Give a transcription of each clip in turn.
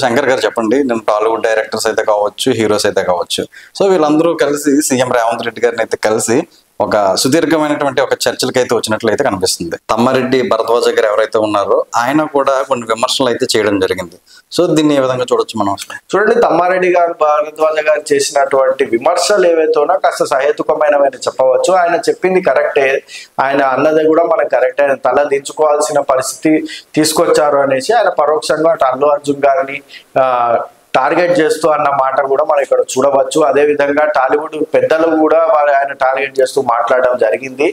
శంకర్ గారు చెప్పండి, నేను టాలీవుడ్ డైరెక్టర్స్ అయితే కావచ్చు, హీరోస్ అయితే కావచ్చు, సో వీళ్ళందరూ కలిసి సీఎం రేవంత్ రెడ్డి గారిని అయితే కలిసి ఒక సుదీర్ఘమైనటువంటి ఒక చర్చలకు అయితే వచ్చినట్లయితే కనిపిస్తుంది. తమ్మారెడ్డి భరద్వాజ గారు ఎవరైతే ఉన్నారో ఆయన కూడా కొన్ని విమర్శలు అయితే చేయడం జరిగింది. సో దీన్ని ఏ విధంగా చూడొచ్చు మనం? చూడండి, తమ్మారెడ్డి గారు భరద్వాజ గారు చేసినటువంటి విమర్శలు ఏవైతేనో కాస్త సహేతుకమైనవని చెప్పవచ్చు. ఆయన చెప్పింది కరెక్టే, ఆయన అన్నది కూడా మనకు కరెక్టే. ఆయన తల దించుకోవాల్సిన పరిస్థితి తీసుకొచ్చారు అనేసి ఆయన పరోక్షంగా అటు అల్లు అర్జున్ గారిని టార్గెట్ చేస్తూ అన్న మాట కూడా మనం ఇక్కడ చూడవచ్చు. అదే విధంగా టాలీవుడ్ పెద్దలు కూడా ఆయన టార్గెట్ చేస్తూ మాట్లాడడం జరిగింది.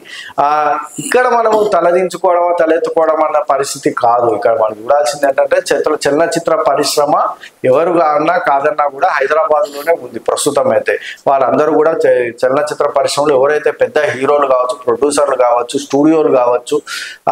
ఇక్కడ మనము తలదించుకోవడం తలెత్తుకోవడం అన్న పరిస్థితి కాదు. ఇక్కడ మనం చూడాల్సింది ఏంటంటే చలనచిత్ర పరిశ్రమ ఎవరు అన్నా కాదన్నా కూడా హైదరాబాద్ లోనే ఉంది ప్రస్తుతం అయితే. వాళ్ళందరూ కూడా చలనచిత్ర పరిశ్రమలో ఎవరైతే పెద్ద హీరోలు కావచ్చు, ప్రొడ్యూసర్లు కావచ్చు, స్టూడియోలు కావచ్చు,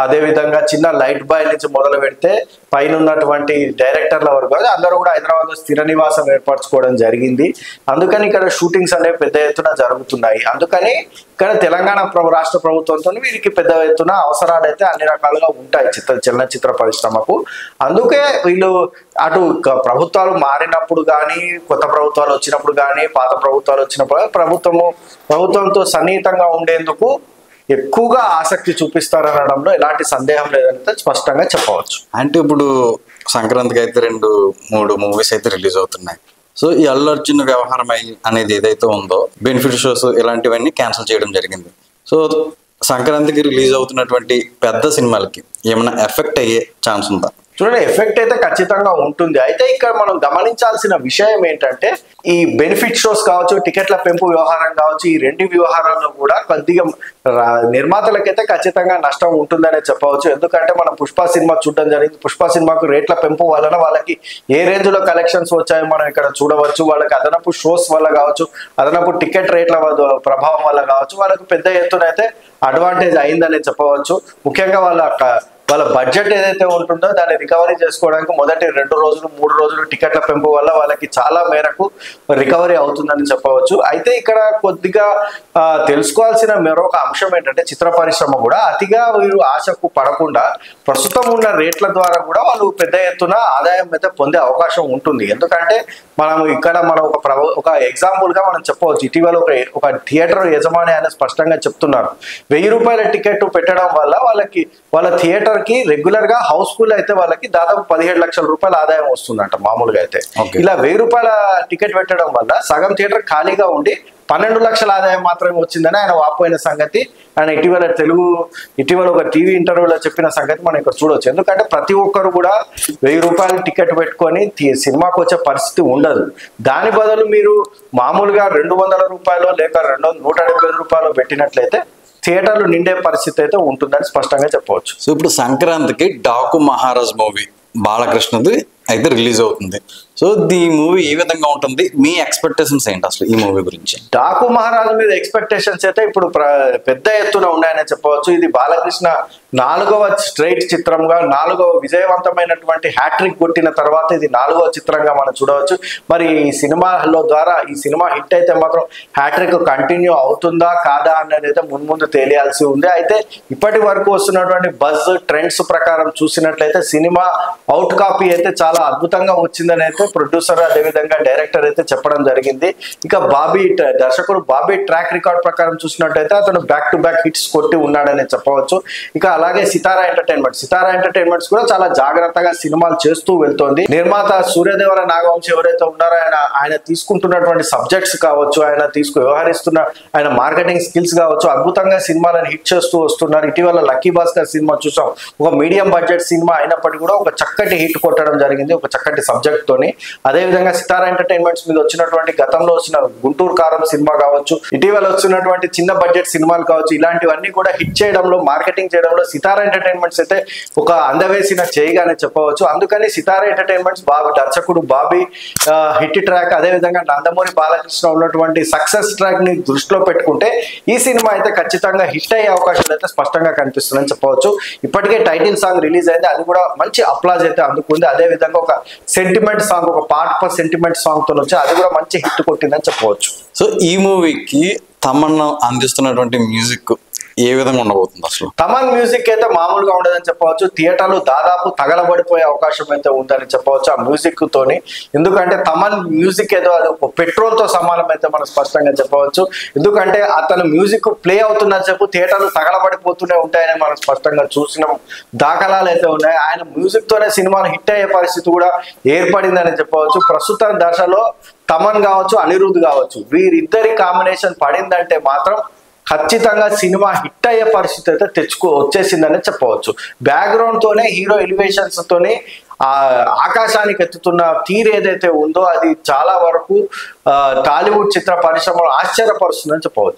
అదే విధంగా చిన్న లైట్ బాయ్ నుంచి మొదలు పెడితే పైన ఉన్నటువంటి డైరెక్టర్ల వరకు అందరూ కూడా హైదరాబాద్ లో స్థిర నివాసం ఏర్పరచుకోవడం జరిగింది. అందుకని ఇక్కడ షూటింగ్స్ అనేవి పెద్ద ఎత్తున జరుగుతున్నాయి. అందుకని ఇక్కడ తెలంగాణ రాష్ట్ర ప్రభుత్వంతో వీరికి పెద్ద ఎత్తున అవసరాలు అయితే అన్ని రకాలుగా ఉంటాయి చలనచిత్ర పరిశ్రమకు. అందుకే వీళ్ళు అటు ప్రభుత్వాలు మారినప్పుడు కానీ, కొత్త ప్రభుత్వాలు వచ్చినప్పుడు కానీ, పాత ప్రభుత్వాలు వచ్చినప్పుడు ప్రభుత్వంతో సన్నిహితంగా ఉండేందుకు ఎక్కువగా ఆసక్తి చూపిస్తారనడంలో ఎలాంటి సందేహం లేదంటే స్పష్టంగా చెప్పవచ్చు. అంటే ఇప్పుడు సంక్రాంతికి అయితే 2-3 మూవీస్ అయితే రిలీజ్ అవుతున్నాయి. సో ఈ అల్లు అర్జున్ వ్యవహారం అనేది ఏదైతే ఉందో, బెనిఫిట్ షోస్ ఇలాంటివన్నీ క్యాన్సిల్ చేయడం జరిగింది. సో సంక్రాంతికి రిలీజ్ అవుతున్నటువంటి పెద్ద సినిమాలకి ఏమైనా ఎఫెక్ట్ అయ్యే ఛాన్స్ ఉందా? చూడండి, ఎఫెక్ట్ అయితే ఖచ్చితంగా ఉంటుంది. అయితే ఇక్కడ మనం గమనించాల్సిన విషయం ఏంటంటే, ఈ బెనిఫిట్ షోస్ కావచ్చు, టికెట్ల పెంపు వ్యవహారం కావచ్చు, ఈ రెండు వ్యవహారాల్లో కూడా కొద్దిగా నిర్మాతలకైతే ఖచ్చితంగా నష్టం ఉంటుందనే చెప్పవచ్చు. ఎందుకంటే మనం పుష్ప సినిమా చూడడం జరిగింది. పుష్ప సినిమాకు రేట్ల పెంపు వలన వాళ్ళకి ఏ రేంజ్ లో కలెక్షన్స్ వచ్చాయో మనం ఇక్కడ చూడవచ్చు. వాళ్ళకి అదనపు షోస్ వల్ల కావచ్చు, అదనపు టికెట్ రేట్ల ప్రభావం వల్ల కావచ్చు, వాళ్ళకి పెద్ద ఎత్తున అయితే అడ్వాంటేజ్ అయిందనే చెప్పవచ్చు. ముఖ్యంగా వాళ్ళ బడ్జెట్ ఏదైతే ఉంటుందో దాన్ని రికవరీ చేసుకోవడానికి మొదటి 2 రోజులు 3 రోజులు టికెట్ల పెంపు వల్ల వాళ్ళకి చాలా మేరకు రికవరీ అవుతుందని చెప్పవచ్చు. అయితే ఇక్కడ కొద్దిగా తెలుసుకోవాల్సిన మరొక అంశం ఏంటంటే, చిత్ర పరిశ్రమ కూడా అతిగా వీరు ఆశకు పడకుండా ప్రస్తుతం ఉన్న రేట్ల ద్వారా కూడా వాళ్ళు పెద్ద ఎత్తున ఆదాయం అయితే పొందే అవకాశం ఉంటుంది. ఎందుకంటే మనం ఒక ఎగ్జాంపుల్ గా మనం చెప్పవచ్చు. ఇటీవల ఒక థియేటర్ యజమాని ఆయన స్పష్టంగా చెప్తున్నారు, 1000 రూపాయల టికెట్ పెట్టడం వల్ల వాళ్ళ థియేటర్ కి రెగ్యులర్ గా హౌస్ఫుల్ అయితే వాళ్ళకి దాదాపు 17 లక్షల రూపాయల ఆదాయం వస్తుందంట మామూలుగా అయితే. ఇలా 1000 రూపాయల టికెట్ పెట్టడం వల్ల సగం థియేటర్ ఖాళీగా ఉండి 12 లక్షల ఆదాయం మాత్రమే వచ్చిందని ఆయన వాపోయిన సంగతి ఆయన ఇటీవల ఒక టీవీ ఇంటర్వ్యూలో చెప్పిన సంగతి మనం ఇక్కడ చూడవచ్చు. ఎందుకంటే ప్రతి ఒక్కరు కూడా 1000 రూపాయల టికెట్ పెట్టుకొని సినిమాకి వచ్చే పరిస్థితి ఉండదు. దాని బదులు మీరు మామూలుగా 200 రూపాయలు లేక 175 రూపాయలు పెట్టినట్లయితే థియేటర్లు నిండే పరిస్థితి అయితే ఉంటుందని స్పష్టంగా చెప్పవచ్చు. సో ఇప్పుడు సంక్రాంతికి డాకు మహారాజ్ మూవీ బాలకృష్ణది అయితే రిలీజ్ అవుతుంది. సో ఈ మూవీ ఏ విధంగా ఉంటుంది, మీ ఎక్స్పెక్టేషన్స్ ఏంటి అసలు ఈ మూవీ గురించి? డాకు మహారాజు మీద ఎక్స్పెక్టేషన్స్ అయితే ఇప్పుడు పెద్ద ఎత్తున ఉన్నాయని చెప్పవచ్చు. ఇది బాలకృష్ణ 4వ స్ట్రైట్ చిత్రంగా, 4వ విజయవంతమైనటువంటి హ్యాట్రిక్ కొట్టిన తర్వాత ఇది 4వ చిత్రంగా మనం చూడవచ్చు. మరి ఈ సినిమాలో ద్వారా ఈ సినిమా హిట్ అయితే మాత్రం హ్యాట్రిక్ కంటిన్యూ అవుతుందా కాదా అనేది అయితే ముందు తెలియాల్సి ఉంది. అయితే ఇప్పటి వరకు వస్తున్నటువంటి బజ్ ట్రెండ్స్ ప్రకారం చూసినట్లయితే సినిమా అవుట్ కాపీ అయితే చాలా అద్భుతంగా వచ్చిందని అయితే ప్రొడ్యూసర్ అదేవిధంగా డైరెక్టర్ అయితే చెప్పడం జరిగింది. ఇక దర్శకుడు బాబీ ట్రాక్ రికార్డ్ ప్రకారం చూసినట్టయితే అతను బ్యాక్ టు బ్యాక్ హిట్స్ కొట్టి ఉన్నాడని చెప్పవచ్చు. ఇక అలాగే సితారా ఎంటర్టైన్మెంట్స్ కూడా చాలా జాగ్రత్తగా సినిమాలు చేస్తూ వెళ్తోంది. నిర్మాత సూర్యదేవర నాగవంశి ఎవరైతే ఉన్నారో ఆయన తీసుకుంటున్నటువంటి సబ్జెక్ట్స్ కావచ్చు, వ్యవహరిస్తున్న ఆయన మార్కెటింగ్ స్కిల్స్ కావచ్చు, అద్భుతంగా సినిమాలను హిట్ చేస్తూ వస్తున్నారు. ఇటీవల లక్కీ భాస్కర్ సినిమా చూసాం, ఒక మీడియం బడ్జెట్ సినిమా అయినప్పటికీ కూడా ఒక చక్కటి హిట్ కొట్టడం జరిగింది, ఒక చక్కటి సబ్జెక్ట్ తోని. అదేవిధంగా సితారా ఎంటర్టైన్మెంట్స్ మీద వచ్చినటువంటి గతంలో వచ్చిన గుంటూరు కారం సినిమా కావచ్చు, ఇటీవల వచ్చినటువంటి చిన్న బడ్జెట్ సినిమాలు కావచ్చు, ఇలాంటివన్నీ కూడా హిట్ చేయడంలో, మార్కెటింగ్ చేయడంలో సితారా ఎంటర్టైన్మెంట్స్ అయితే ఒక అందవేసిన చేయగానే చెప్పవచ్చు. అందుకని సితారా ఎంటర్టైన్మెంట్స్ దర్శకుడు బాబీ హిట్ ట్రాక్, అదేవిధంగా నందమూరి బాలకృష్ణ ఉన్నటువంటి సక్సెస్ ట్రాక్ ని దృష్టిలో పెట్టుకుంటే ఈ సినిమా అయితే ఖచ్చితంగా హిట్ అయ్యే అవకాశాలు అయితే స్పష్టంగా కనిపిస్తుందని చెప్పవచ్చు. ఇప్పటికే టైటిల్ సాంగ్ రిలీజ్ అయింది, అది కూడా మంచి అప్లాజ్ అయితే అందుకుంది. అదేవిధంగా ఒక సెంటిమెంట్ సాంగ్, ఒక పార్ట్ ఫర్ సెంటిమెంట్ సాంగ్ తో వచ్చి అది కూడా మంచి హిట్ కొట్టిందని చెప్పవచ్చు. సో ఈ మూవీకి తమన్నా అందిస్తున్నటువంటి మ్యూజిక్ ఏ విధంగా ఉండబోతుంది అసలు? తమన్ మ్యూజిక్ అయితే మామూలుగా ఉండదని చెప్పవచ్చు. థియేటర్లు దాదాపు తగలబడిపోయే అవకాశం అయితే ఉందని చెప్పవచ్చు ఆ మ్యూజిక్ తోని. ఎందుకంటే తమన్ మ్యూజిక్ ఏదో అది పెట్రోల్ తో సమానం అయితే మనం స్పష్టంగా చెప్పవచ్చు. ఎందుకంటే అతను మ్యూజిక్ ప్లే అవుతున్నది చెప్పు థియేటర్లు తగలబడిపోతూనే ఉంటాయని మనం స్పష్టంగా చూసిన దాఖలాలు అయితే ఉన్నాయి. ఆయన మ్యూజిక్ తోనే సినిమాలు హిట్ అయ్యే పరిస్థితి కూడా ఏర్పడిందని చెప్పవచ్చు. ప్రస్తుత దశలో తమన్ కావచ్చు, అనిరుద్ధ్ కావచ్చు, వీరిద్దరి కాంబినేషన్ పడిందంటే మాత్రం ఖచ్చితంగా సినిమా హిట్ అయ్యే పరిస్థితి అయితే వచ్చేసిందని చెప్పవచ్చు. బ్యాక్గ్రౌండ్ తోనే హీరో ఎలివేషన్స్ తోనే ఆ ఆకాశానికి ఎత్తుతున్న తీరు ఏదైతే ఉందో అది చాలా వరకు టాలీవుడ్ చిత్ర పరిశ్రమలో ఆశ్చర్యపరుస్తుందని చెప్పవచ్చు.